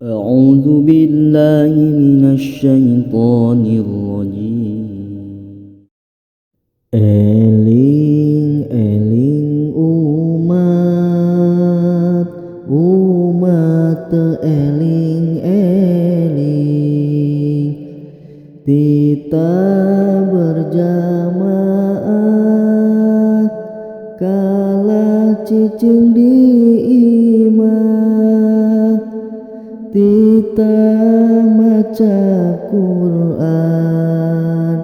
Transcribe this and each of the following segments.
أعوذ بالله من الشيطان الرجيم. Eling eling umat eling eling kita berjamaah kala cicing di imah kita maca Quran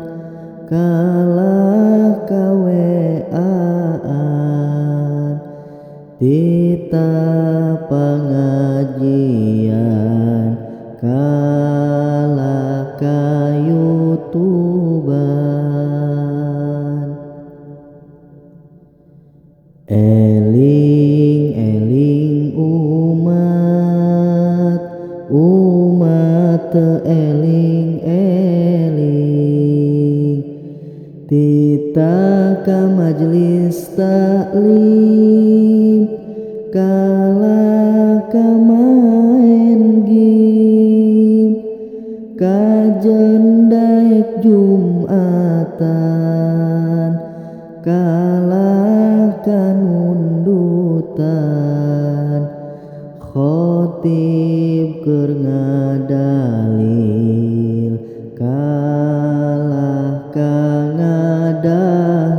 kalah kaweaan kita pengajian kalah kayutuban. Eling eling umat eling eling kita ka majlis taklim kala ka main game kajen daek Jumatan kalah kanundutan khotib keur ngadalil kalah ka ngadahdir.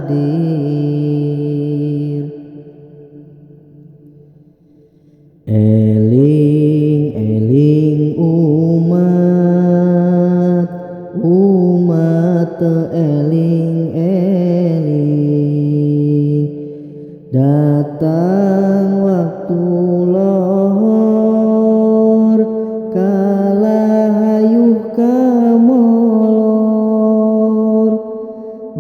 Eling eling umat eling eling datang waktu lohor kalah hayuh kamolor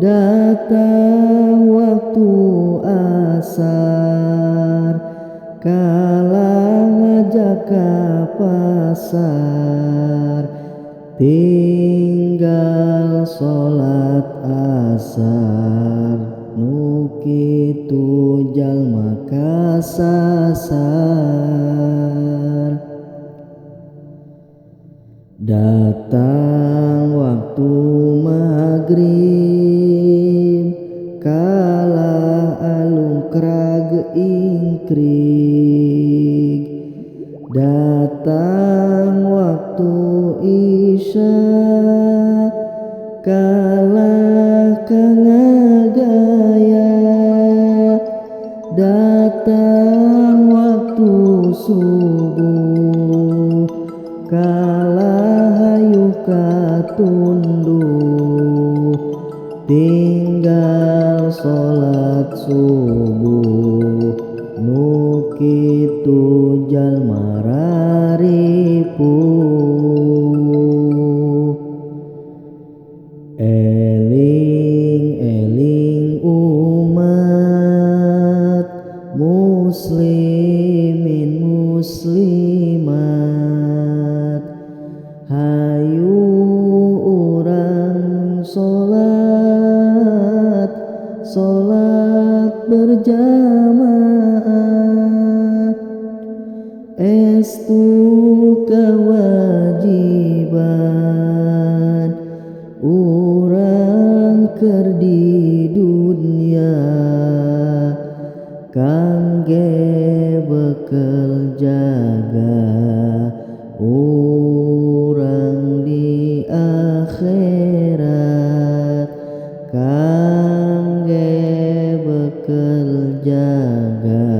datang waktu asar kalah ngajak ka pasar tinggal sholat asar nu kitu jalma kasasar. Datang waktu maghrib kalah alung krag ingkrig datang waktu isya kalah kangagaya datang waktu subuh kalah hayuh katunduh tinggal sholat subuh nu kitu jalma raripuh. Eling eling umat muslimin muslimat hayu urang sholat berjamaah estu kewajiban urang keur di dunia kangge bekel jaga urang di akhirat kangge bekel jaga